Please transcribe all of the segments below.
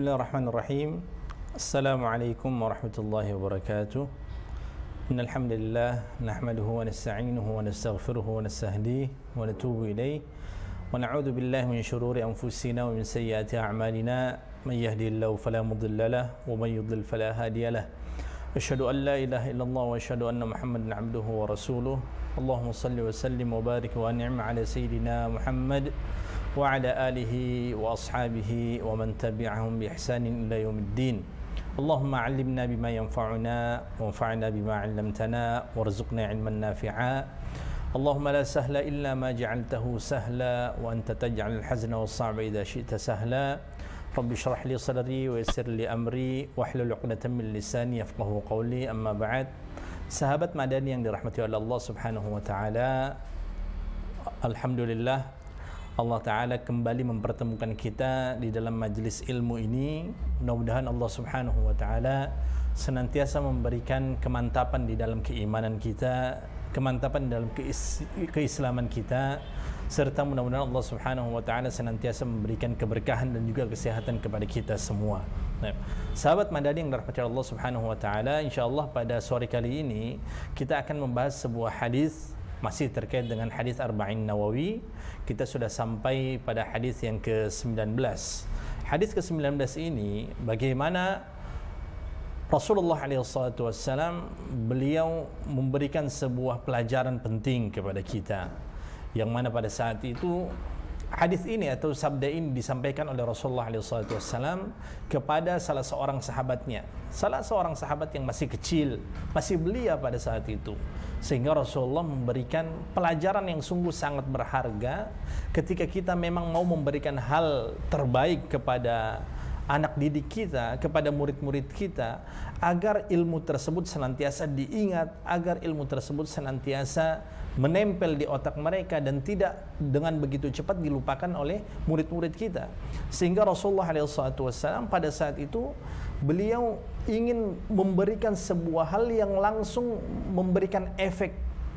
Bismillahirrahmanirrahim. Assalamualaikum warahmatullahi wabarakatuh. Innal hamdalillah nahmaduhu wa nasta'inuhu wa nastaghfiruhu wa nastahdihi wa natubu ilayh wa na'udzu billahi min shururi anfusina wa min sayyiati a'malina may yahdihillahu fala mudilla lahu wa may yudlil fala hadiya lahu. Asyhadu an la ilaha illallah wa asyhadu anna Muhammadan 'abduhu wa rasuluh. Allahumma shalli wa sallim wa barik wa an'im 'ala sayyidina Muhammad wa ala alihi wa ashabihi wa man tabi'ahum bi ihsanin ila yaumiddin. Allahumma 'allimna bima yanfa'una wanfa'na bima 'allamtana warzuqna 'ilman nafi'a. Allahumma la sahla illa ma ja'altahu sahla wa anta taj'alul hazna was-sa'ba idza syi'ta sahla. Rabbi shrah li sadri wa yassir li amri wahlul 'uqdatam min lisani yafqahu qawli. Amma ba'd. Sahabat Madani yang dirahmati oleh Allah Subhanahu wa taala, alhamdulillah Allah Ta'ala kembali mempertemukan kita di dalam majlis ilmu ini. Mudah-mudahan Allah Subhanahu wa Ta'ala senantiasa memberikan kemantapan di dalam keimanan kita, kemantapan di dalam keislaman kita, serta mudah-mudahan Allah Subhanahu wa Ta'ala senantiasa memberikan keberkahan dan juga kesehatan kepada kita semua. Nah, sahabat Madani yang dirahmati Allah Subhanahu wa Ta'ala, insyaallah pada sore kali ini kita akan membahas sebuah hadis masih terkait dengan hadis Arba'in Nawawi. Kita sudah sampai pada hadis yang ke-19. Hadis ke-19 ini bagaimana Rasulullah SAW beliau memberikan sebuah pelajaran penting kepada kita, yang mana pada saat itu hadis ini atau sabda ini disampaikan oleh Rasulullah SAW kepada salah seorang sahabatnya, salah seorang sahabat yang masih kecil, masih belia pada saat itu, sehingga Rasulullah memberikan pelajaran yang sungguh sangat berharga ketika kita memang mau memberikan hal terbaik kepada anak didik kita, kepada murid-murid kita, agar ilmu tersebut senantiasa diingat, agar ilmu tersebut senantiasa menempel di otak mereka dan tidak dengan begitu cepat dilupakan oleh murid-murid kita. Sehingga Rasulullah SAW pada saat itu beliau ingin memberikan sebuah hal yang langsung memberikan efek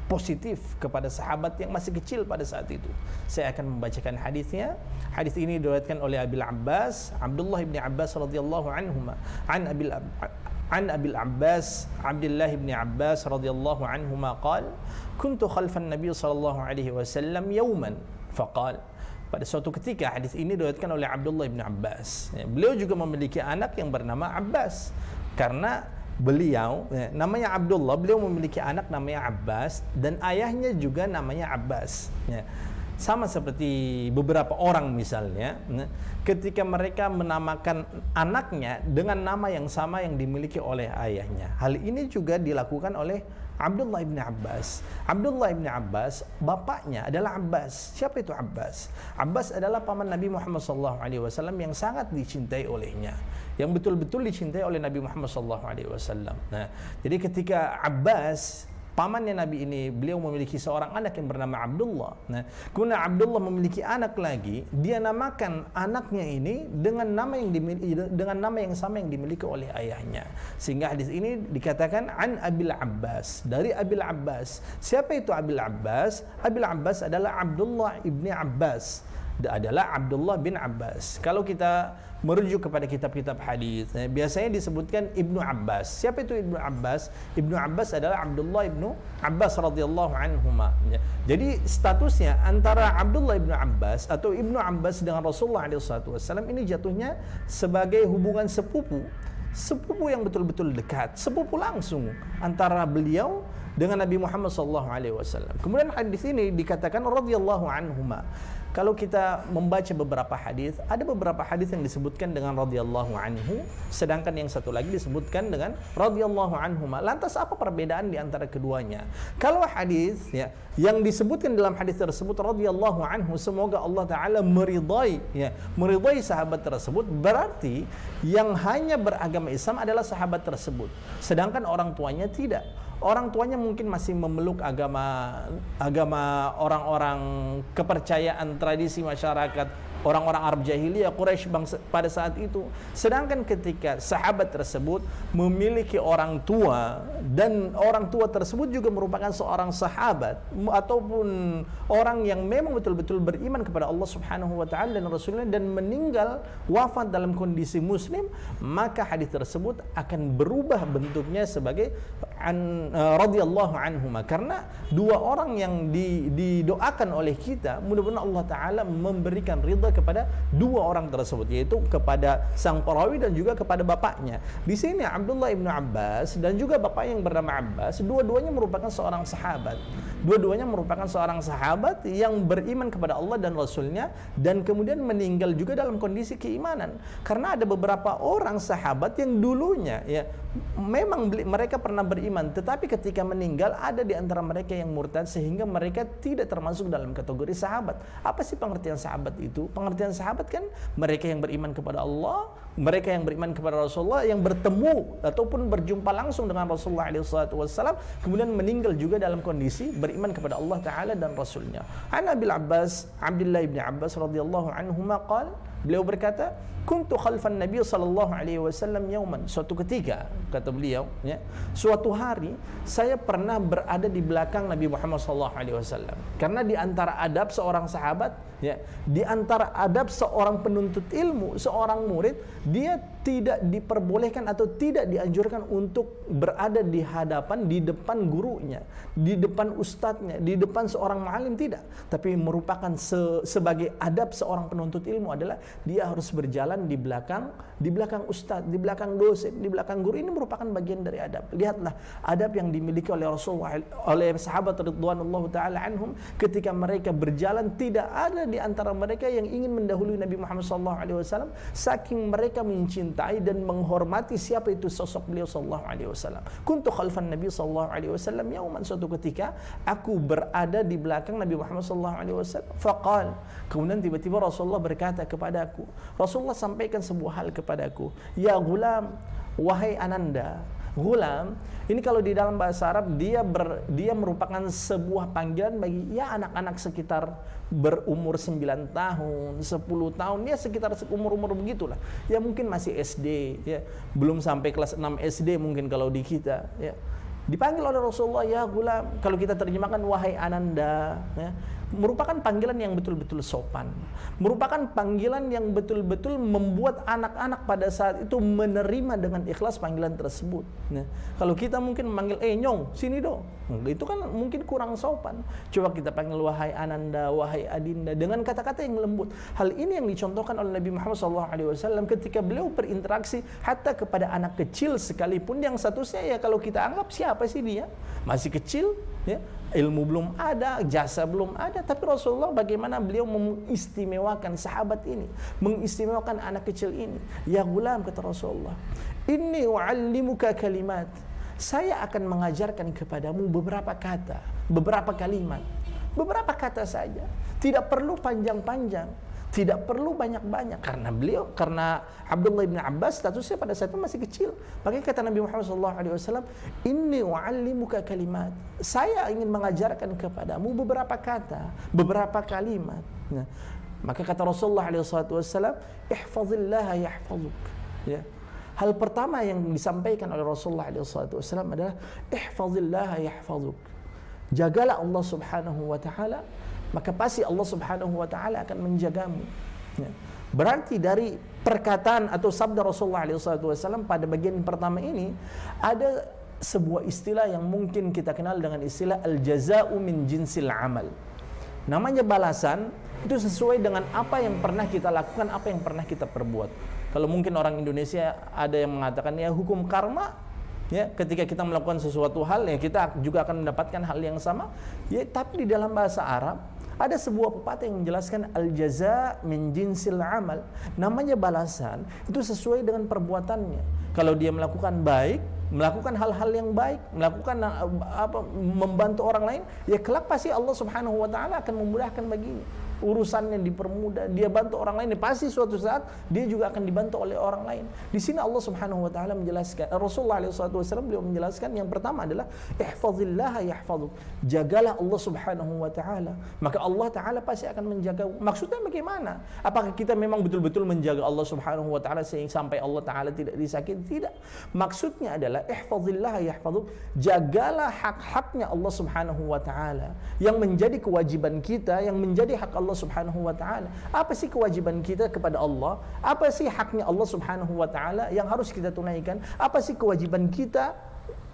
positif kepada sahabat yang masih kecil pada saat itu. Saya akan membacakan hadisnya. Hadis ini diriwayatkan oleh Abil Abbas, Abdullah bin Abbas radhiyallahu anhuma, an Abil Abbas, Abdullah bin Abbas radhiyallahu anhuma qala, kuntu khalfan Nabi sallallahu alaihi wasallam yawman faqala. Pada suatu ketika, hadis ini diriwayatkan oleh Abdullah bin Abbas. Beliau juga memiliki anak yang bernama Abbas. Karena beliau namanya Abdullah, beliau memiliki anak namanya Abbas dan ayahnya juga namanya Abbas. Sama seperti beberapa orang misalnya, ketika mereka menamakan anaknya dengan nama yang sama yang dimiliki oleh ayahnya. Hal ini juga dilakukan oleh Abdullah bin Abbas. Abdullah bin Abbas, bapaknya adalah Abbas. Siapa itu Abbas? Abbas adalah paman Nabi Muhammad SAW yang sangat dicintai olehnya, yang betul-betul dicintai oleh Nabi Muhammad SAW. Nah, jadi ketika Abbas, pamannya Nabi ini, beliau memiliki seorang anak yang bernama Abdullah. Nah, kemudian Abdullah memiliki anak lagi, dia namakan anaknya ini dengan nama yang sama yang dimiliki oleh ayahnya. Sehingga hadis ini dikatakan an Abil Abbas, dari Abil Abbas. Siapa itu Abil Abbas? Abil Abbas adalah Abdullah ibni Abbas, adalah Abdullah bin Abbas. Kalau kita merujuk kepada kitab-kitab hadis, biasanya disebutkan Ibnu Abbas. Siapa itu Ibnu Abbas? Ibnu Abbas adalah Abdullah ibnu Abbas radhiyallahu anhuma. Jadi statusnya antara Abdullah ibnu Abbas atau Ibnu Abbas dengan Rasulullah SAW ini jatuhnya sebagai hubungan sepupu yang betul-betul dekat, sepupu langsung antara beliau dengan Nabi Muhammad SAW. Kemudian hadis ini dikatakan radhiyallahu anhuma. Kalau kita membaca beberapa hadis, ada beberapa hadis yang disebutkan dengan radhiyallahu anhu, sedangkan yang satu lagi disebutkan dengan radhiyallahu anhuma. Lantas apa perbedaan di antara keduanya? Kalau hadis yang disebutkan dalam hadis tersebut radhiyallahu anhu, semoga Allah Ta'ala meridai sahabat tersebut, berarti yang hanya beragama Islam adalah sahabat tersebut, sedangkan orang tuanya tidak. Orang tuanya mungkin masih memeluk agama orang-orang kepercayaan tradisi masyarakat orang-orang Arab jahiliyah, Quraisy pada saat itu. Sedangkan ketika sahabat tersebut memiliki orang tua dan orang tua tersebut juga merupakan seorang sahabat ataupun orang yang memang betul-betul beriman kepada Allah Subhanahu wa taala dan Rasulnya dan meninggal wafat dalam kondisi muslim, maka hadis tersebut akan berubah bentuknya sebagai radhiyallahu anhuma, karena dua orang yang didoakan oleh kita, mudah-mudahan Allah taala memberikan ridha kepada dua orang tersebut, yaitu kepada sang perawi dan juga kepada bapaknya. Di sini Abdullah ibnu Abbas dan juga bapak yang bernama Abbas, dua-duanya merupakan seorang sahabat. Dua-duanya merupakan seorang sahabat yang beriman kepada Allah dan Rasulnya dan kemudian meninggal juga dalam kondisi keimanan. Karena ada beberapa orang sahabat yang dulunya ya memang mereka pernah beriman, tetapi ketika meninggal ada di antara mereka yang murtad sehingga mereka tidak termasuk dalam kategori sahabat. Apa sih pengertian sahabat itu? Pengertian sahabat kan mereka yang beriman kepada Allah, mereka yang beriman kepada Rasulullah, yang bertemu ataupun berjumpa langsung dengan Rasulullah SAW, kemudian meninggal juga dalam kondisi beriman kepada Allah Taala dan Rasulnya. An Abil Abbas, Abdullah bin Abbas radhiyallahu anhuma qala, beliau berkata, kuntu khalfan Nabi sallallahu alaihi wasallam yauman. Suatu ketika, kata beliau, ya, suatu hari saya pernah berada di belakang Nabi Muhammad sallallahu alaihi wasallam. Karena di antara adab seorang sahabat, ya, di antara adab seorang penuntut ilmu, seorang murid, dia tidak diperbolehkan atau tidak dianjurkan untuk berada di hadapan, di depan gurunya, di depan ustadznya, di depan seorang ma'alim, tidak. Tapi merupakan sebagai adab seorang penuntut ilmu adalah dia harus berjalan di belakang ustadz, di belakang dosen, di belakang guru. Ini merupakan bagian dari adab. Lihatlah adab yang dimiliki oleh Rasulullah, oleh sahabat radhiyallahu taala anhum, ketika mereka berjalan tidak ada di antara mereka yang ingin mendahului Nabi Muhammad SAW, saking mereka mencintai dan menghormati siapa itu sosok beliau sallallahu alaihi wasallam. Kuntu khalfan Nabi sallallahu alaihi wasallam yauman, suatu ketika aku berada di belakang Nabi Muhammad sallallahu alaihi wasallam. Faqal, kemudian tiba-tiba Rasulullah berkata kepadaku, Rasulullah sampaikan sebuah hal kepadaku, ya gulam, wahai ananda. Gulam, ini kalau di dalam bahasa Arab dia merupakan sebuah panggilan bagi ya anak-anak sekitar berumur 9 tahun, 10 tahun, ya sekitar umur-umur begitulah. Ya mungkin masih SD, ya, belum sampai kelas 6 SD mungkin kalau di kita, ya. Dipanggil oleh Rasulullah, ya gulam, kalau kita terjemahkan wahai ananda, ya, merupakan panggilan yang betul-betul sopan, merupakan panggilan yang betul-betul membuat anak-anak pada saat itu menerima dengan ikhlas panggilan tersebut. Nah, kalau kita mungkin memanggil nyong, sini dong, itu kan mungkin kurang sopan. Coba kita panggil wahai ananda, wahai adinda, dengan kata-kata yang lembut. Hal ini yang dicontohkan oleh Nabi Muhammad SAW ketika beliau berinteraksi hatta kepada anak kecil sekalipun, yang statusnya ya kalau kita anggap siapa sih dia, masih kecil, ya, ilmu belum ada, jasa belum ada, tapi Rasulullah bagaimana beliau mengistimewakan sahabat ini, mengistimewakan anak kecil ini. Ya gulam, kata Rasulullah, inni u'allimuka kalimat, saya akan mengajarkan kepadamu beberapa kata, beberapa kalimat, beberapa kata saja, tidak perlu panjang-panjang, tidak perlu banyak-banyak, karena Abdullah bin Abbas statusnya pada saat itu masih kecil. Makanya kata Nabi Muhammad SAW, inni u'allimuka kalimat, saya ingin mengajarkan kepadamu beberapa kata, beberapa kalimat. Nah, maka kata Rasulullah SAW, ihfazillaha yahfazuk. Ya. Hal pertama yang disampaikan oleh Rasulullah SAW adalah ihfazillaha yahfazuk. Jagalah Allah Subhanahu wa taala, maka pasti Allah Subhanahu wa taala akan menjagamu. Ya. Berarti dari perkataan atau sabda Rasulullah SAW pada bagian pertama ini ada sebuah istilah yang mungkin kita kenal dengan istilah al-jaza'u min jinsil amal. Namanya balasan itu sesuai dengan apa yang pernah kita lakukan, apa yang pernah kita perbuat. Kalau mungkin orang Indonesia ada yang mengatakan ya hukum karma, ya, ketika kita melakukan sesuatu hal ya kita juga akan mendapatkan hal yang sama. Ya, tapi di dalam bahasa Arab ada sebuah pepatah yang menjelaskan al-jaza' min jinsil amal. Namanya balasan itu sesuai dengan perbuatannya. Kalau dia melakukan baik, melakukan hal-hal yang baik, melakukan membantu orang lain, ya kelak pasti Allah Subhanahu wa taala akan memudahkan baginya. urusannya dipermudah, dia bantu orang lain, pasti suatu saat dia juga akan dibantu oleh orang lain. Di sini Allah Subhanahu wa taala menjelaskan, Rasulullah SAW beliau menjelaskan yang pertama adalah ihfazillaha yahfazuk. Jagalah Allah Subhanahu wa taala, maka Allah taala pasti akan menjaga. Maksudnya bagaimana? Apakah kita memang betul-betul menjaga Allah Subhanahu wa taala sehingga sampai Allah taala tidak disakiti? Tidak. Maksudnya adalah ihfazillaha yahfazuk. Jagalah hak-haknya Allah Subhanahu wa taala yang menjadi kewajiban kita, yang menjadi hak Allah Subhanahu wa taala. Apa sih kewajiban kita kepada Allah? Apa sih haknya Allah Subhanahu wa taala yang harus kita tunaikan? Apa sih kewajiban kita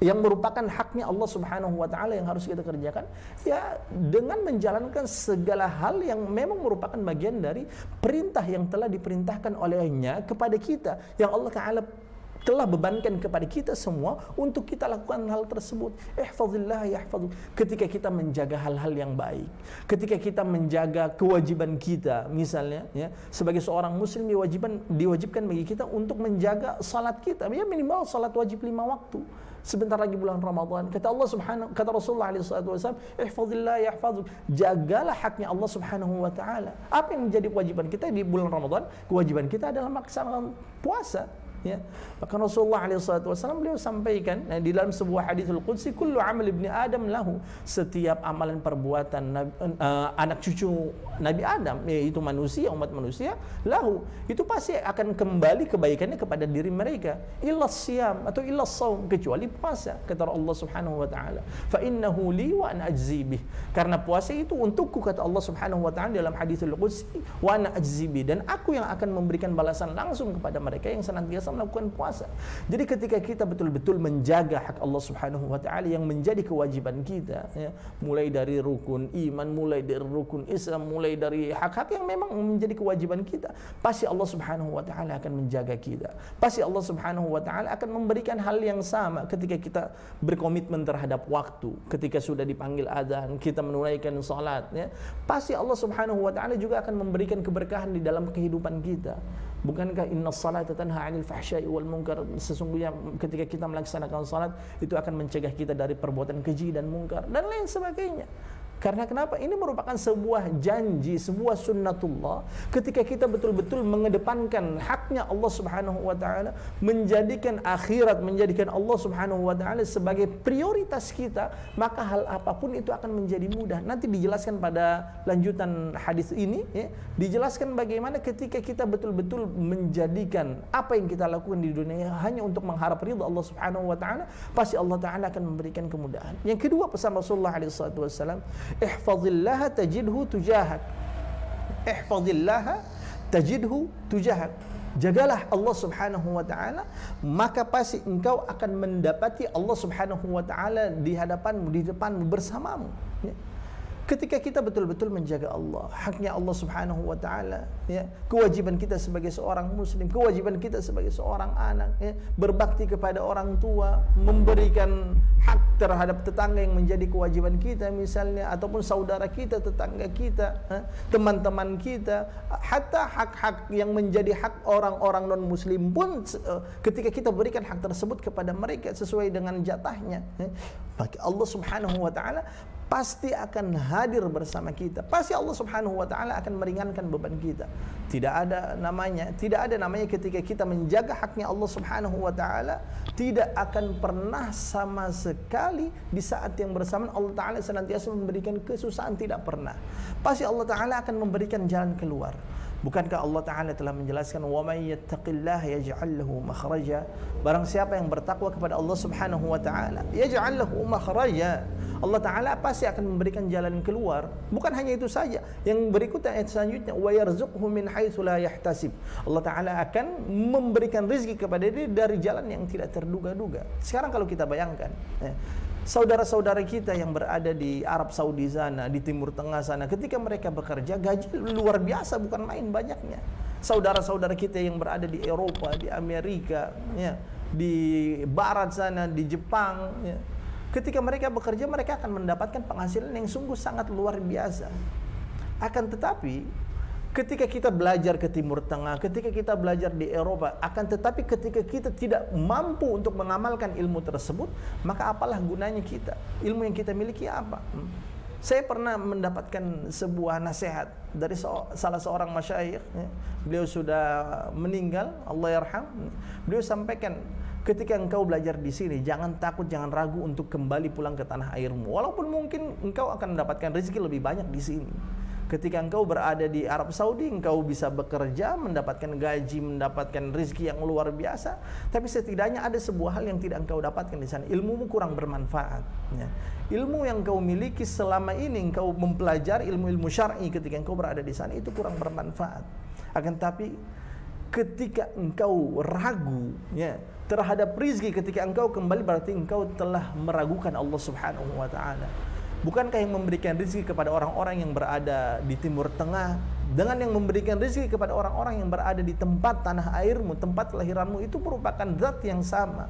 yang merupakan haknya Allah Subhanahu wa taala yang harus kita kerjakan? Ya, dengan menjalankan segala hal yang memang merupakan bagian dari perintah yang telah diperintahkan olehnya kepada kita, yang Allah taala telah bebankan kepada kita semua untuk kita lakukan hal tersebut. Ihfazillah yahfazuk. Ketika kita menjaga hal-hal yang baik, ketika kita menjaga kewajiban kita, misalnya ya, sebagai seorang muslim diwajibkan bagi kita untuk menjaga salat kita, ya minimal salat wajib 5 waktu. Sebentar lagi bulan Ramadan, kata Rasulullah SAW, ihfazillah yahfazuk. Jagalah haknya Allah Subhanahu wa taala. Apa yang menjadi kewajiban kita di bulan Ramadan? Kewajiban kita adalah melaksanakan puasa. Ya, bahkan Rasulullah SAW beliau sampaikan di dalam sebuah hadithul qudsi, kullu amal ibni Adam lahu. Setiap amalan perbuatan anak cucu Nabi Adam, yaitu manusia, umat manusia, lahu, itu pasti akan kembali kebaikannya kepada diri mereka. Illa siyam atau illa saum, kecuali puasa, kata Allah Subhanahu wa taala. Fa innahu li wa ana ajzi bih. Karena puasa itu untukku, kata Allah Subhanahu wa taala dalam hadithul qudsi, wa ana ajzi bih, dan aku yang akan memberikan balasan langsung kepada mereka yang senantiasa melakukan puasa. Jadi ketika kita betul-betul menjaga hak Allah Subhanahu wa taala yang menjadi kewajiban kita, ya, mulai dari rukun iman, mulai dari rukun Islam, mulai dari hak-hak yang memang menjadi kewajiban kita, pasti Allah Subhanahu wa taala akan menjaga kita. Pasti Allah Subhanahu wa taala akan memberikan hal yang sama ketika kita berkomitmen terhadap waktu, ketika sudah dipanggil adzan, kita menunaikan salat, ya. Pasti Allah Subhanahu wa taala juga akan memberikan keberkahan di dalam kehidupan kita. Bukankah innas salata tanha 'anil fahsya'i wal munkar? Sesungguhnya ketika kita melaksanakan salat itu akan mencegah kita dari perbuatan keji dan mungkar dan lain sebagainya. Karena kenapa? Ini merupakan sebuah janji, sebuah sunnatullah. Ketika kita betul-betul mengedepankan haknya Allah Subhanahu wa taala, menjadikan akhirat, menjadikan Allah Subhanahu wa taala sebagai prioritas kita, maka hal apapun itu akan menjadi mudah. Nanti dijelaskan pada lanjutan hadis ini, ya, dijelaskan bagaimana ketika kita betul-betul menjadikan apa yang kita lakukan di dunia hanya untuk mengharap ridha Allah Subhanahu wa taala, pasti Allah taala akan memberikan kemudahan. Yang kedua, pesan Rasulullah SAW, ihfazillaha tajidhu tujahak. Ihfazillaha tajidhu tujahak. Jagalah Allah Subhanahu wa taala, maka pasti engkau akan mendapati Allah Subhanahu wa taala di hadapanmu, di depanmu, bersamamu. Ya. Ketika kita betul-betul menjaga Allah, haknya Allah Subhanahu wa taala, ya, kewajiban kita sebagai seorang muslim, kewajiban kita sebagai seorang anak, ya, berbakti kepada orang tua, memberikan hak terhadap tetangga yang menjadi kewajiban kita misalnya, ataupun saudara kita, tetangga kita, teman-teman kita, hatta hak-hak yang menjadi hak orang-orang non-muslim pun ketika kita berikan hak tersebut kepada mereka sesuai dengan jatahnya, ya, maka Allah Subhanahu wa taala pasti akan hadir bersama kita. Pasti Allah Subhanahu wa taala akan meringankan beban kita. Tidak ada namanya ketika kita menjaga haknya Allah Subhanahu wa taala tidak akan pernah sama sekali di saat yang bersamaan Allah taala senantiasa memberikan kesusahan, tidak pernah. Pasti Allah taala akan memberikan jalan keluar. Bukankah Allah Ta'ala telah menjelaskan, wa may yattaqillaha yaj'al lahu makhraja? Barang siapa yang bertakwa kepada Allah Subhanahu wa taala, yaj'al lahu makhraja. Allah Ta'ala pasti akan memberikan jalan keluar. Bukan hanya itu saja, yang berikutnya ayat selanjutnya, wa yarzuqhu min haitsu la yahtasib. Allah Ta'ala akan memberikan rezeki kepada dia dari jalan yang tidak terduga-duga. Sekarang kalau kita bayangkan, ya, saudara-saudara kita yang berada di Arab Saudi sana, di Timur Tengah sana, ketika mereka bekerja, gaji luar biasa, bukan main banyaknya. Saudara-saudara kita yang berada di Eropa, di Amerika, ya, di Barat sana, di Jepang, ya, ketika mereka bekerja, mereka akan mendapatkan penghasilan yang sungguh sangat luar biasa. Akan tetapi ketika kita belajar ke Timur Tengah, ketika kita belajar di Eropa, akan tetapi ketika kita tidak mampu untuk mengamalkan ilmu tersebut, maka apalah gunanya kita? Ilmu yang kita miliki apa? Saya pernah mendapatkan sebuah nasihat dari salah seorang masyayikh, ya. Beliau sudah meninggal, Allah yarham. Beliau sampaikan, ketika engkau belajar di sini, jangan takut, jangan ragu untuk kembali pulang ke tanah airmu. Walaupun mungkin engkau akan mendapatkan rezeki lebih banyak di sini. Ketika engkau berada di Arab Saudi, engkau bisa bekerja, mendapatkan gaji, mendapatkan rezeki yang luar biasa. Tapi setidaknya ada sebuah hal yang tidak engkau dapatkan di sana. Ilmumu kurang bermanfaat. Ya. Ilmu yang engkau miliki selama ini, engkau mempelajari ilmu-ilmu syar'i ketika engkau berada di sana, itu kurang bermanfaat. Akan tapi ketika engkau ragu, ya, terhadap rezeki ketika engkau kembali, berarti engkau telah meragukan Allah Subhanahu wa taala. Bukankah yang memberikan rezeki kepada orang-orang yang berada di Timur Tengah dengan yang memberikan rezeki kepada orang-orang yang berada di tempat tanah airmu, tempat kelahiranmu, itu merupakan zat yang sama,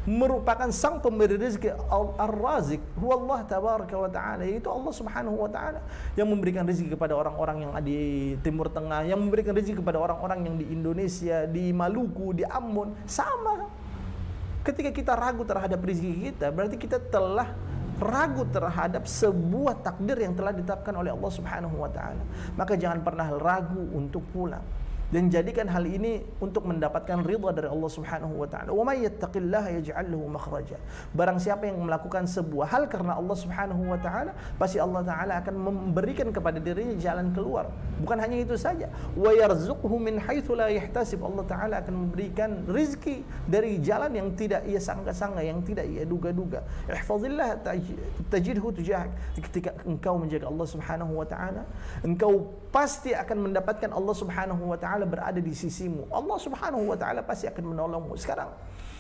merupakan sang pemberi rezeki, Ar-Razik, huwallah tabaraka wa ta'ala, yaitu Allah Subhanahu wa ta'ala yang memberikan rezeki kepada orang-orang yang di Timur Tengah, yang memberikan rezeki kepada orang-orang yang di Indonesia, di Maluku, di Ambon, sama. Ketika kita ragu terhadap rezeki kita, berarti kita telah ragu terhadap sebuah takdir yang telah ditetapkan oleh Allah Subhanahu wa taala. Maka jangan pernah ragu untuk pulang, dan jadikan hal ini untuk mendapatkan ridha dari Allah Subhanahu wa taala. Wa may yattaqillaha yaj'al lahu makhraja. Barang siapa yang melakukan sebuah hal karena Allah Subhanahu wa taala, pasti Allah taala akan memberikan kepada dirinya jalan keluar. Bukan hanya itu saja, wa yarzuqhu min haitsu la yahtasib. Allah taala akan memberikan rezeki dari jalan yang tidak ia sangka-sangka, yang tidak ia duga-duga. Ihfazillah tajidhu tujahak. Ketika engkau menjaga Allah Subhanahu wa taala, engkau pasti akan mendapatkan Allah Subhanahu wa taala berada di sisimu. Allah Subhanahu wa taala pasti akan menolongmu. Sekarang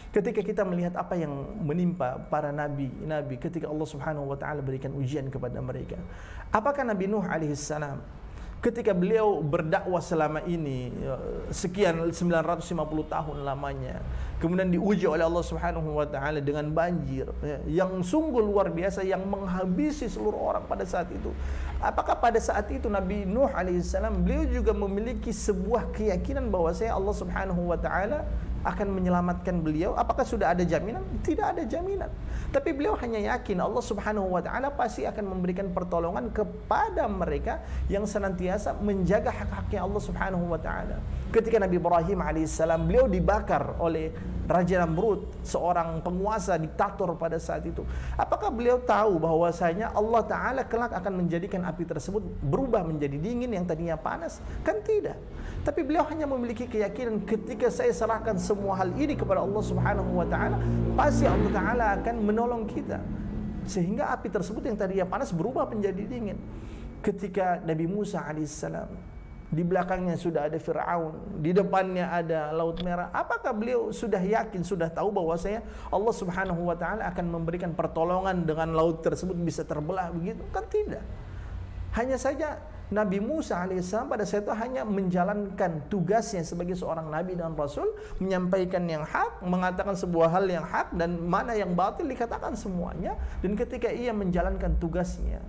ketika kita melihat apa yang menimpa para nabi ketika Allah Subhanahu wa taala berikan ujian kepada mereka. Apakah Nabi Nuh alaihissalam ketika beliau berdakwah selama ini sekian 950 tahun lamanya, kemudian diuji oleh Allah Subhanahu wa taala dengan banjir yang sungguh luar biasa yang menghabisi seluruh orang pada saat itu. Apakah pada saat itu Nabi Nuh alaihissalam beliau juga memiliki sebuah keyakinan bahwa Allah Subhanahu wa taala akan menyelamatkan beliau? Apakah sudah ada jaminan? Tidak ada jaminan. Tapi beliau hanya yakin Allah Subhanahu wa taala pasti akan memberikan pertolongan kepada mereka yang senantiasa menjaga hak-haknya Allah Subhanahu wa taala. Ketika Nabi Ibrahim alaihissalam beliau dibakar oleh Raja Namrud, seorang penguasa diktator pada saat itu. Apakah beliau tahu bahwasanya Allah taala kelak akan menjadikan api tersebut berubah menjadi dingin yang tadinya panas? Kan tidak. Tapi beliau hanya memiliki keyakinan ketika saya serahkan semua hal ini kepada Allah Subhanahu wa taala, pasti Allah taala akan menolong kita. Sehingga api tersebut yang tadinya panas berubah menjadi dingin. Ketika Nabi Musa alaihissalam, di belakangnya sudah ada Fir'aun, di depannya ada Laut Merah, apakah beliau sudah yakin, sudah tahu bahwasanya Allah Subhanahu wa taala akan memberikan pertolongan dengan laut tersebut bisa terbelah begitu? Kan tidak. Hanya saja Nabi Musa alaihissalam pada saat itu hanya menjalankan tugasnya sebagai seorang nabi dan rasul, menyampaikan yang hak, mengatakan sebuah hal yang hak, dan mana yang batil dikatakan semuanya. Dan ketika ia menjalankan tugasnya,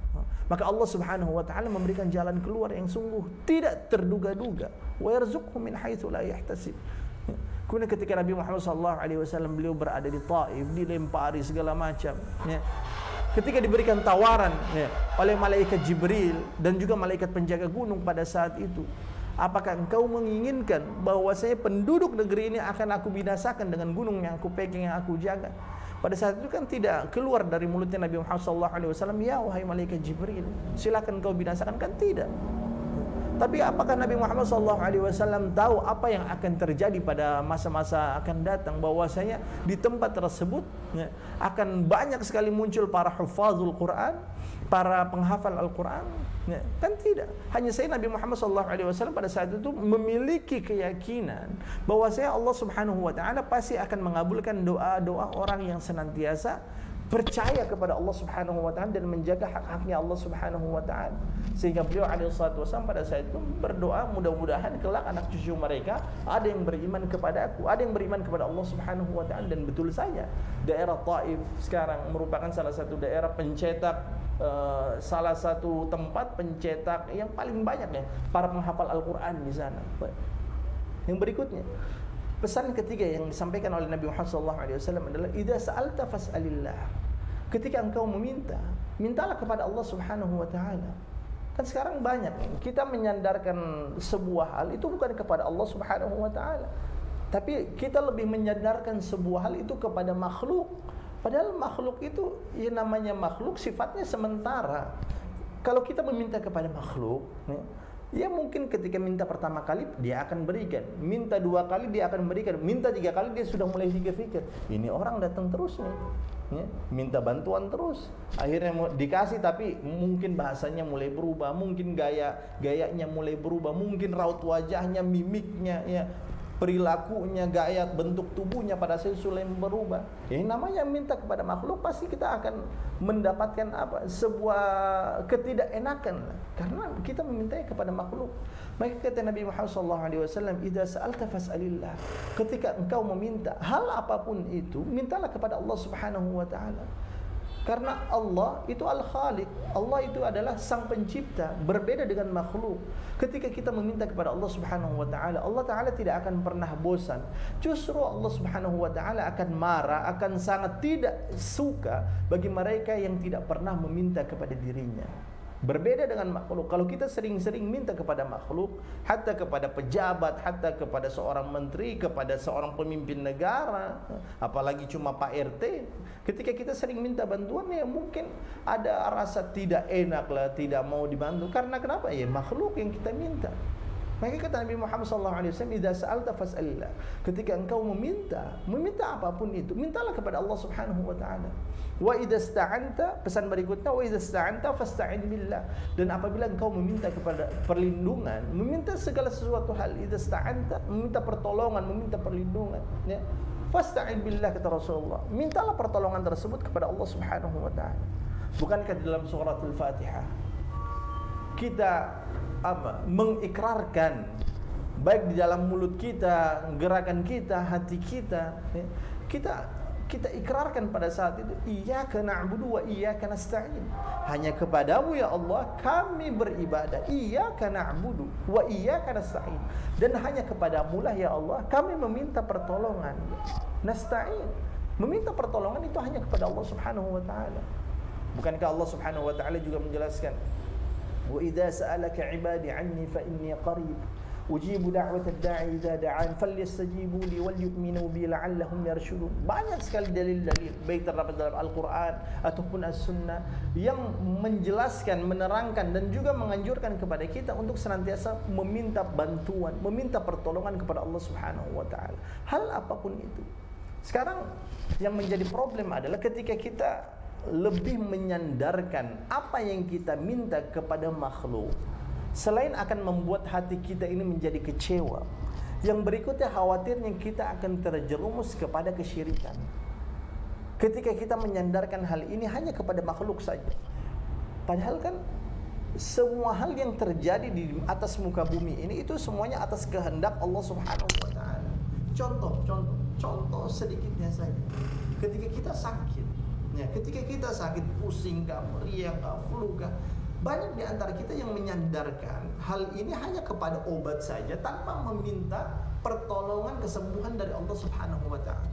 maka Allah Subhanahu wa taala memberikan jalan keluar yang sungguh tidak terduga-duga. Wa yarzuqhu min haitsu la yahtasib. Kemudian ketika Nabi Muhammad SAW beliau berada di Taif, dilempari segala macam, ya. Ketika diberikan tawaran oleh malaikat Jibril dan juga malaikat penjaga gunung pada saat itu, apakah engkau menginginkan bahwasanya penduduk negeri ini akan aku binasakan dengan gunung yang aku pegang, yang aku jaga? Pada saat itu kan tidak keluar dari mulutnya Nabi Muhammad SAW, ya wahai malaikat Jibril, silakan kau binasakan, kan tidak. Tapi apakah Nabi Muhammad SAW tahu apa yang akan terjadi pada masa-masa akan datang, bahwasanya di tempat tersebut akan banyak sekali muncul para hufazul Quran, para penghafal Al-Quran? Kan tidak. Hanya saya Nabi Muhammad SAW pada saat itu memiliki keyakinan bahwasanya Allah Subhanahu wa taala pasti akan mengabulkan doa-doa orang yang senantiasa percaya kepada Allah Subhanahu wa taala dan menjaga hak-haknya Allah Subhanahu wa taala. Sehingga beliau alaihi salatu wasallam pada saat itu berdoa, mudah-mudahan kelak anak cucu mereka ada yang beriman kepada aku, ada yang beriman kepada Allah Subhanahu wa taala. Dan betul saja, daerah Taif sekarang merupakan salah satu daerah pencetak, salah satu tempat pencetak yang paling banyak ya para penghafal Al-Qur'an di sana. Yang berikutnya, pesan ketiga yang disampaikan oleh Nabi Muhammad SAW adalah idza sa'alta fas'alillah. Ketika engkau meminta, mintalah kepada Allah Subhanahu wa taala. Kan sekarang banyak kita menyandarkan sebuah hal itu bukan kepada Allah Subhanahu wa taala, tapi kita lebih menyandarkan sebuah hal itu kepada makhluk. Padahal makhluk itu ya namanya makhluk sifatnya sementara. Kalau kita meminta kepada makhluk, ya mungkin ketika minta pertama kali dia akan berikan, minta dua kali dia akan berikan, minta tiga kali dia sudah mulai fikir-fikir, ini orang datang terus nih, ya, minta bantuan terus, akhirnya dikasih tapi mungkin bahasanya mulai berubah, mungkin gayanya mulai berubah, mungkin raut wajahnya, mimiknya, ya, perilakunya, gaya bentuk tubuhnya pada saat itu berubah. Ini namanya minta kepada makhluk, pasti kita akan mendapatkan apa? Sebuah ketidakenakan karena kita meminta kepada makhluk. Maka kata Nabi Muhammad SAW, "Idza sa'alta fas'alillah." Ketika engkau meminta hal apapun itu, mintalah kepada Allah Subhanahu wa taala. Karena Allah itu Al-Khaliq, Allah itu adalah sang pencipta, berbeda dengan makhluk. Ketika kita meminta kepada Allah Subhanahu wa taala, Allah taala tidak akan pernah bosan. Justru Allah Subhanahu wa taala akan marah, akan sangat tidak suka bagi mereka yang tidak pernah meminta kepada dirinya. Berbeda dengan makhluk. Kalau kita sering-sering minta kepada makhluk, hatta kepada pejabat, hatta kepada seorang menteri, kepada seorang pemimpin negara, apalagi cuma Pak RT, ketika kita sering minta bantuan, ya mungkin ada rasa tidak enak lah, tidak mau dibantu. Karena kenapa? Ya makhluk yang kita minta. Maka kata Nabi Muhammad SAW, "Idza sa'alta fas'alillah." Ketika engkau meminta apapun itu, mintalah kepada Allah Subhanahu wa taala. Wa idza sta'anta, pesan berikutnya, wa idza sta'anta fasta'in billah. Dan apabila engkau meminta kepada perlindungan, meminta segala sesuatu hal, idza sta'anta, meminta pertolongan, meminta perlindungan, ya. Fasta'in billah kata Rasulullah. Mintalah pertolongan tersebut kepada Allah Subhanahu wa taala. Bukankah dalam surat Al-Fatihah kita mengikrarkan baik di dalam mulut kita, gerakan kita, hati kita, ya, kita ikrarkan pada saat itu, iyyaka na'budu wa iyyaka nasta'in. Hanya kepadamu ya Allah kami beribadah. Iyyaka na'budu wa iyyaka nasta'in. Dan hanya kepadamu lah ya Allah kami meminta pertolongan. Nasta'in. Meminta pertolongan itu hanya kepada Allah Subhanahu wa taala. Bukankah Allah Subhanahu wa taala juga menjelaskan, "Wa idza sa'alaka 'ibadi 'anni fa inni qarib ujibu da'watad da'i idza da'an falyastajibu li wal yu'minu bi la'allahum yarshudun." Banyak sekali dalil-dalil baik terdapat dalam Al-Qur'an ataupun As-Sunnah yang menjelaskan, menerangkan dan juga menganjurkan kepada kita untuk senantiasa meminta bantuan, meminta pertolongan kepada Allah Subhanahu wa taala. Hal apapun itu. Sekarang yang menjadi problem adalah ketika kita lebih menyandarkan apa yang kita minta kepada makhluk, selain akan membuat hati kita ini menjadi kecewa, yang berikutnya khawatirnya kita akan terjerumus kepada kesyirikan. Ketika kita menyandarkan hal ini hanya kepada makhluk saja, padahal kan semua hal yang terjadi di atas muka bumi ini itu semuanya atas kehendak Allah Subhanahu wa taala. Contoh sedikitnya saja. Ketika kita sakit, ya, ketika kita sakit, pusing kah, meriang kah, flu kah, banyak di antara kita yang menyandarkan hal ini hanya kepada obat saja tanpa meminta pertolongan kesembuhan dari Allah Subhanahu wa taala.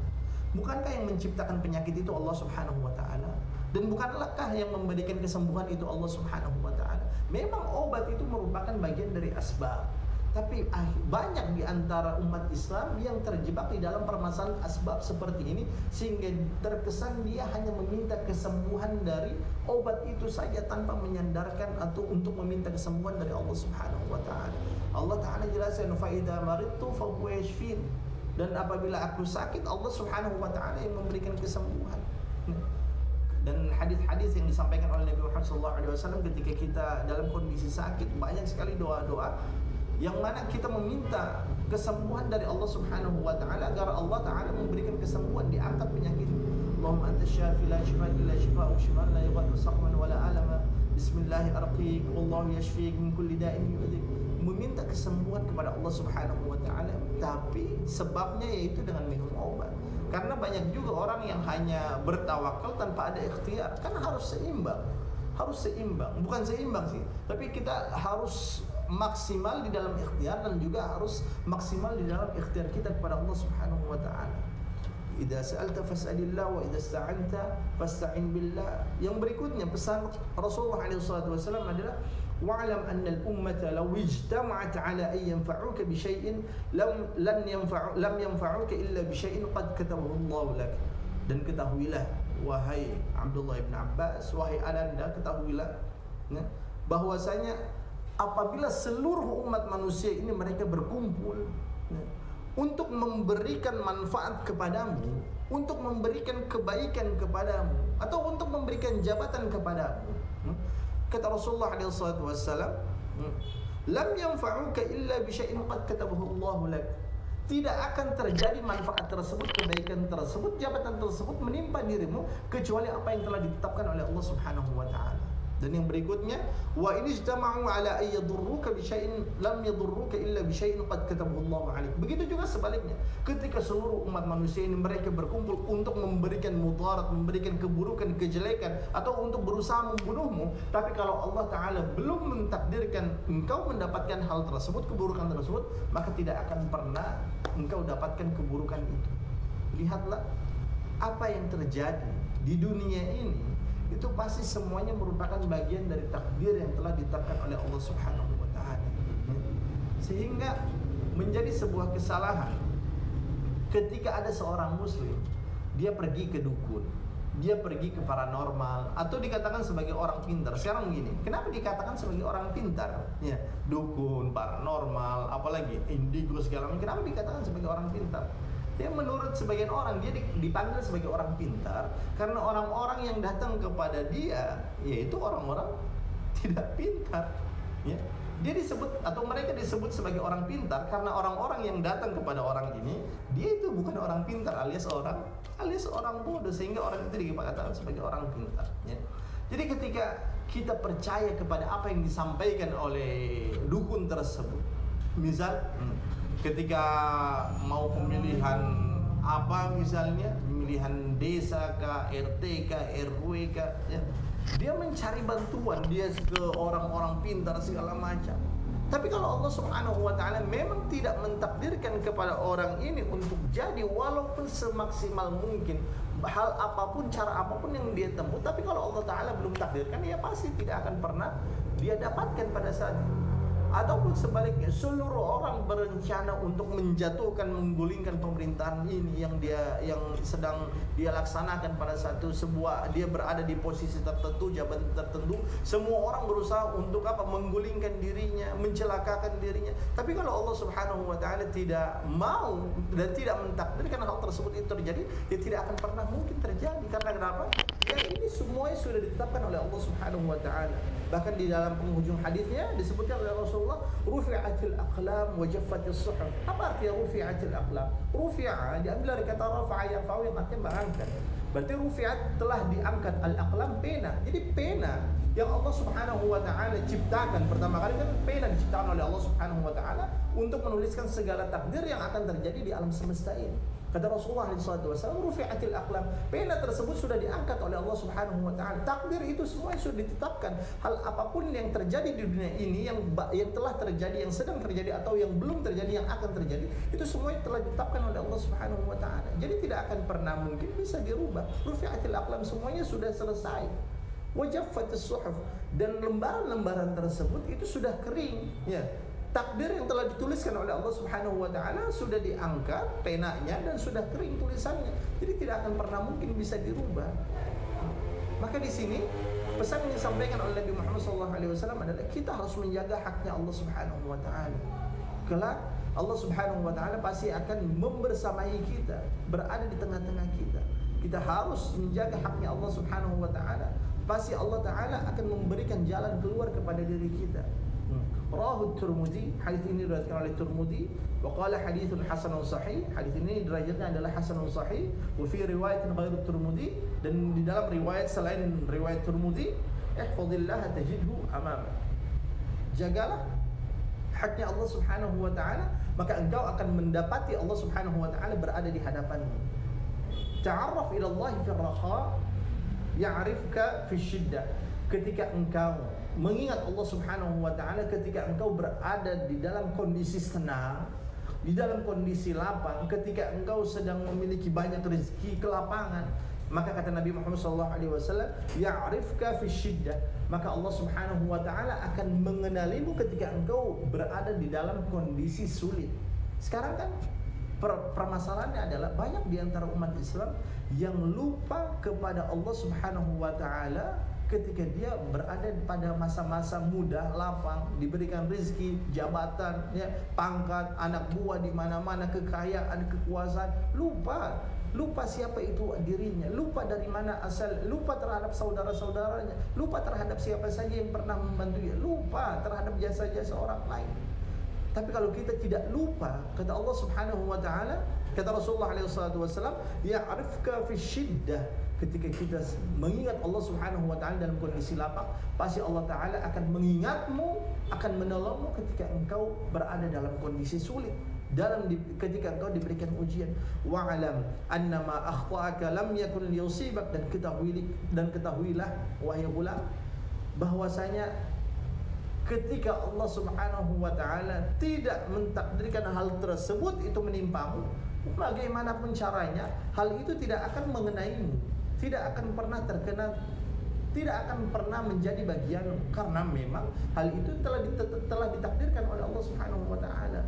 Bukankah yang menciptakan penyakit itu Allah Subhanahu wa taala? Dan bukanlahkah yang memberikan kesembuhan itu Allah Subhanahu wa taala? Memang obat itu merupakan bagian dari asbab. Tapi banyak di antara umat Islam yang terjebak di dalam permasalahan asbab seperti ini, sehingga terkesan dia hanya meminta kesembuhan dari obat itu saja tanpa menyandarkan atau untuk meminta kesembuhan dari Allah Subhanahu wa taala. Allah taala jelaskan, "Fa idza maridtu fa huwa yashfin." Dan apabila aku sakit, Allah Subhanahu wa taala yang memberikan kesembuhan. Dan hadis-hadis yang disampaikan oleh Nabi Muhammad SAW ketika kita dalam kondisi sakit, banyak sekali doa-doa yang mana kita meminta kesembuhan dari Allah Subhanahu wa taala agar Allah taala memberikan kesembuhan, diangkat penyakit. Allahumma antas syafi la shifaa illa shifaa'uk shifaan la yughadiru saqaman wa la alama. Bismillahirrahmanirrahim. Wallahu yashfiik min kulli da'in yu'dhik. Meminta kesembuhan kepada Allah Subhanahu wa taala, tapi sebabnya yaitu dengan minum obat. Karena banyak juga orang yang hanya bertawakal tanpa ada ikhtiar. Kan harus seimbang. Bukan seimbang sih, tapi kita harus maksimal di dalam ikhtiar dan juga harus maksimal di dalam ikhtiar kita kepada Allah Subhanahu wa taala. idza sa'alta fas'alillah wa idza ista'anta fasta'in billah. Yang berikutnya pesan Rasulullah SAW adalah wa'lam anna al-ummata law ijtama'at 'ala an yanfa'uka bi syai'in lam yanfa'uka illa bi syai'in qad katabahu Allah lak. Dan ketahuilah wahai Abdullah bin Abbas, wahai ananda, ketahuilah bahwasanya apabila seluruh umat manusia ini mereka berkumpul untuk memberikan manfaat kepadamu, untuk memberikan kebaikan kepadamu, atau untuk memberikan jabatan kepadamu, kata Rasulullah SAW, lam yanfa'uka illa bi syai'in qad katabahu Allah lak. Tidak akan terjadi manfaat tersebut, kebaikan tersebut, jabatan tersebut menimpa dirimu kecuali apa yang telah ditetapkan oleh Allah Subhanahu wa taala. Dan yang berikutnya, wa in ijtama'u 'ala ay yadurruka bi syai'in lam yadurruka illa bi syai'in qad katabahu Allah 'alaik. Begitu juga sebaliknya, ketika seluruh umat manusia ini mereka berkumpul untuk memberikan mudarat, memberikan keburukan, kejelekan, atau untuk berusaha membunuhmu, tapi kalau Allah taala belum mentakdirkan engkau mendapatkan hal tersebut, keburukan tersebut, maka tidak akan pernah engkau dapatkan keburukan itu. Lihatlah apa yang terjadi di dunia ini, itu pasti semuanya merupakan bagian dari takdir yang telah ditetapkan oleh Allah Subhanahu wa taala. Sehingga menjadi sebuah kesalahan ketika ada seorang muslim dia pergi ke dukun, dia pergi ke paranormal, atau dikatakan sebagai orang pintar. Sekarang begini, kenapa dikatakan sebagai orang pintar? Ya, dukun, paranormal, apalagi indigo segala macam. Kenapa dikatakan sebagai orang pintar? Ya, menurut sebagian orang dia dipanggil sebagai orang pintar karena orang-orang yang datang kepada dia yaitu orang-orang tidak pintar. Ya, dia disebut atau mereka disebut sebagai orang pintar karena orang-orang yang datang kepada orang ini dia itu bukan orang pintar alias orang bodoh, sehingga orang itu dikatakan sebagai orang pintar. Ya. Jadi ketika kita percaya kepada apa yang disampaikan oleh dukun tersebut, misal ketika mau pemilihan apa, misalnya pemilihan desa kah, RT kah, RW kah, ya, dia mencari bantuan, dia ke orang-orang pintar segala macam. Tapi kalau Allah Subhanahu wa taala memang tidak mentakdirkan kepada orang ini untuk jadi, walaupun semaksimal mungkin hal apapun, cara apapun yang dia tempuh, tapi kalau Allah taala belum takdirkan, ya pasti tidak akan pernah dia dapatkan pada saat itu. Ataupun sebaliknya, seluruh orang berencana untuk menjatuhkan, menggulingkan pemerintahan ini yang sedang dia laksanakan pada sebuah dia berada di posisi tertentu, jabatan tertentu. Semua orang berusaha untuk apa? Menggulingkan dirinya, mencelakakan dirinya. Tapi kalau Allah Subhanahu wa taala tidak mau dan tidak mentakdirkan hal tersebut itu terjadi, ya tidak akan pernah mungkin terjadi. Karena kenapa? Yang ini semuanya sudah ditetapkan oleh Allah Subhanahu wa taala. Bahkan di dalam penghujung hadisnya disebutkan oleh Rasulullah, rufi'atil aqlam wa jaffatis suhuf. Apa artinya rufi'atil aqlam? Rufi'a diambil dari kata rafa'a yarfa'u yang artinya mengangkat. Berarti rufi'at telah diangkat, al-aqlam pena. Jadi pena yang Allah Subhanahu wa taala ciptakan pertama kali kan pena diciptakan oleh Allah Subhanahu wa taala untuk menuliskan segala takdir yang akan terjadi di alam semesta ini. Kata Rasulullah SAW, rufi'atil aqlam, pena tersebut sudah diangkat oleh Allah Subhanahu wa taala. Takdir itu semua sudah ditetapkan. Hal apapun yang terjadi di dunia ini, yang telah terjadi, yang sedang terjadi, atau yang belum terjadi, yang akan terjadi, itu semuanya telah ditetapkan oleh Allah Subhanahu wa taala. Jadi tidak akan pernah mungkin bisa dirubah. Rufi'atil aqlam, semuanya sudah selesai. Wajaffatis suhuf, dan lembaran-lembaran tersebut itu sudah kering, ya. Takdir yang telah dituliskan oleh Allah Subhanahu wa taala sudah diangkat penanya dan sudah kering tulisannya. Jadi tidak akan pernah mungkin bisa dirubah. Maka di sini pesan yang disampaikan oleh Nabi Muhammad SAW adalah kita harus menjaga haknya Allah Subhanahu wa taala. Kelak Allah Subhanahu wa taala pasti akan membersamai kita, berada di tengah-tengah kita. Kita harus menjaga haknya Allah Subhanahu wa taala. Pasti Allah taala akan memberikan jalan keluar kepada diri kita. Rawahu Tirmidzi, hadis ini diriwayatkan oleh Tirmidzi, wa qala haditsun hasanun sahih. Hadis ini derajatnya adalah hasanun sahih, wa fi riwayatin ghairu Tirmidzi, dan di dalam riwayat selain riwayat Tirmidzi, ihfazillah tajidhu amama. Jagalah haknya Allah Subhanahu wa taala, maka engkau akan mendapati Allah Subhanahu wa taala berada di hadapanmu. Ta'arraf ila Allah fi ar-raha ya'rifka fi syiddah. Ketika engkau mengingat Allah Subhanahu wa taala ketika engkau berada di dalam kondisi senang, di dalam kondisi lapang, ketika engkau sedang memiliki banyak rezeki, kelapangan, maka kata Nabi Muhammad SAW, ya'rifka fi syiddah, maka Allah Subhanahu wa taala akan mengenalimu ketika engkau berada di dalam kondisi sulit. Sekarang kan permasalahannya adalah banyak di antara umat Islam yang lupa kepada Allah Subhanahu wa taala ketika dia berada pada masa-masa muda, lapang, diberikan rezeki, jabatan, ya, pangkat, anak buah di mana-mana, kekayaan, kekuasaan, lupa siapa itu dirinya, lupa dari mana asal, lupa terhadap saudara-saudaranya, lupa terhadap siapa saja yang pernah membantunya, lupa terhadap jasa-jasa orang lain. Tapi kalau kita tidak lupa, kata Allah Subhanahu wa taala, kata Rasulullah SAW, ya'rifka fi syiddah, ketika kita mengingat Allah Subhanahu wa taala dalam kondisi lapang, pasti Allah taala akan mengingatmu, akan menolongmu ketika engkau berada dalam kondisi sulit, ketika engkau diberikan ujian. Wa'alam annama akhta'aka lam yakun liyusibak, dan ketahuilah wahai ulam, bahwasanya ketika Allah Subhanahu wa taala tidak mentakdirkan hal tersebut itu menimpamu, bagaimanapun caranya, hal itu tidak akan mengenaimu, tidak akan pernah terkena, tidak akan pernah menjadi bagianmu, karena memang hal itu telah ditakdirkan oleh Allah Subhanahu wa taala.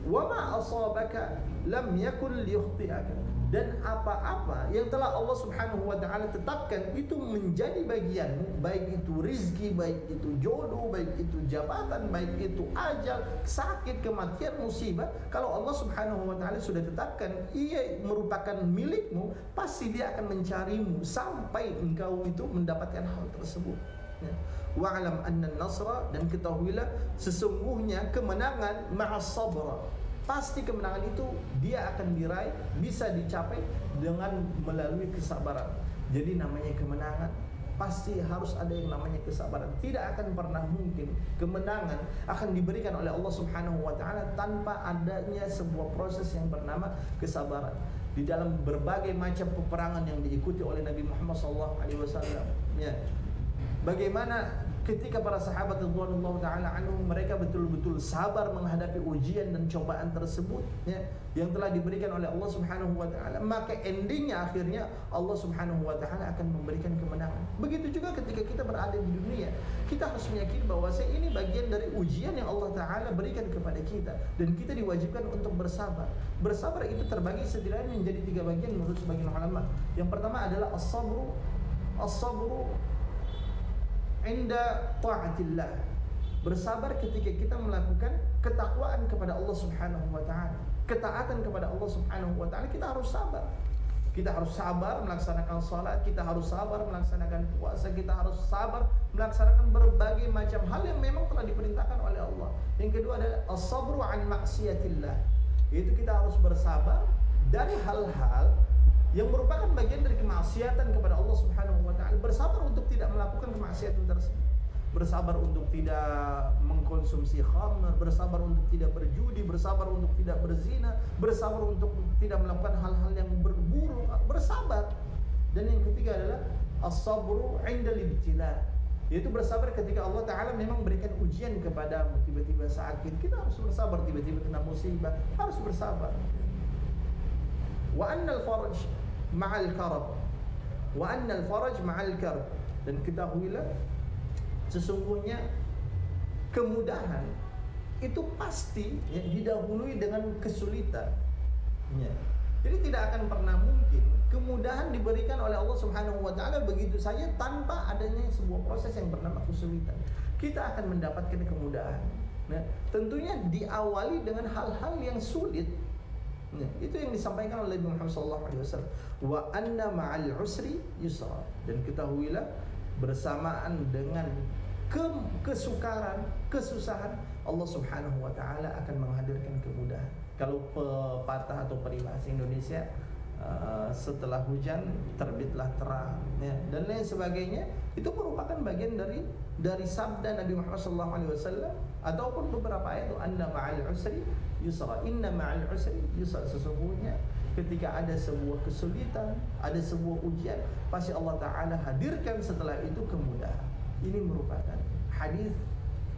Wa ma asabaka lam yakun liyukhti'aka, dan apa-apa yang telah Allah Subhanahu wa taala tetapkan itu menjadi bagianmu, baik itu rizki, baik itu jodoh, baik itu jabatan, baik itu ajal, sakit, kematian, musibah, kalau Allah Subhanahu wa taala sudah tetapkan ia merupakan milikmu, pasti dia akan mencarimu sampai engkau itu mendapatkan hal tersebut. Ya. Wa'alam anna nasra, dan ketahuilah sesungguhnya kemenangan ma'as sabra, pasti kemenangan itu dia akan diraih, bisa dicapai dengan melalui kesabaran. Jadi namanya kemenangan pasti harus ada yang namanya kesabaran. Tidak akan pernah mungkin kemenangan akan diberikan oleh Allah Subhanahu wa taala tanpa adanya sebuah proses yang bernama kesabaran. Di dalam berbagai macam peperangan yang diikuti oleh Nabi Muhammad SAW, ya, bagaimana ketika para sahabat radhiyallahu taala anhum, mereka betul-betul sabar menghadapi ujian dan cobaan tersebut, ya, yang telah diberikan oleh Allah Subhanahu wa taala, maka endingnya akhirnya Allah Subhanahu wa taala akan memberikan kemenangan. Begitu juga ketika kita berada di dunia, kita harus meyakini bahwa ini bagian dari ujian yang Allah taala berikan kepada kita, dan kita diwajibkan untuk bersabar. Bersabar itu terbagi setidaknya menjadi 3 bagian menurut sebagian ulama. Yang pertama adalah as-sabru inda ta'atillah, bersabar ketika kita melakukan ketakwaan kepada Allah Subhanahu wa taala, ketaatan kepada Allah Subhanahu wa taala, kita harus sabar. Kita harus sabar melaksanakan salat, kita harus sabar melaksanakan puasa, kita harus sabar melaksanakan berbagai macam hal yang memang telah diperintahkan oleh Allah. Yang kedua adalah as-sabru an maksiatillah, yaitu kita harus bersabar dari hal-hal yang merupakan bagian dari kemaksiatan kepada Allah Subhanahu wa taala. Bersabar untuk tidak melakukan kemaksiatan tersebut. Bersabar untuk tidak mengkonsumsi khamr, bersabar untuk tidak berjudi, bersabar untuk tidak berzina, bersabar untuk tidak melakukan hal-hal yang buruk, bersabar. Dan yang ketiga adalah as-sabru 'inda al-ibtila, yaitu bersabar ketika Allah taala memang berikan ujian kepadamu, tiba-tiba sakit, kita harus bersabar, tiba-tiba kena musibah, harus bersabar. Wa annal faraj ma'al karab, wa annal faraj ma'al karab, dan ketahuilah sesungguhnya kemudahan itu pasti, ya, didahului dengan kesulitan, ya. Jadi tidak akan pernah mungkin kemudahan diberikan oleh Allah Subhanahu wa taala begitu saja tanpa adanya sebuah proses yang bernama kesulitan. Kita akan mendapatkan kemudahan, nah, tentunya diawali dengan hal-hal yang sulit. Nah, itu yang disampaikan oleh Nabi Muhammad SAW. Wa anna ma'al usri yusra, dan ketahuilah bersamaan dengan kesukaran, kesusahan, Allah Subhanahu wa taala akan menghadirkan kemudahan. Kalau pepatah atau peribahasa Indonesia, setelah hujan terbitlah terang, ya, dan lain sebagainya, itu merupakan bagian dari sabda Nabi Muhammad SAW ataupun beberapa ayat, anna ma'al usri yusra, inna ma'al usri yusra, sesungguhnya ketika ada sebuah kesulitan, ada sebuah ujian, pasti Allah taala hadirkan setelah itu kemudahan. Ini merupakan hadis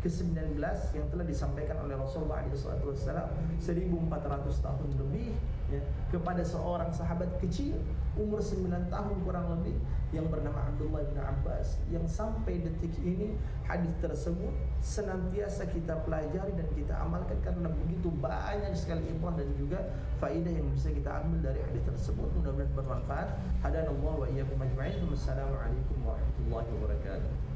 ke-19 yang telah disampaikan oleh Rasulullah SAW 1400 tahun lebih ya, kepada seorang sahabat kecil umur 9 tahun kurang lebih yang bernama Abdullah bin Abbas, yang sampai detik ini hadis tersebut senantiasa kita pelajari dan kita amalkan karena begitu banyak sekali ibrah dan juga faedah yang bisa kita ambil dari hadis tersebut. Mudah-mudahan bermanfaat. Hadanallahu wa iyyakum ajma'in. Wassalamualaikum warahmatullahi wabarakatuh.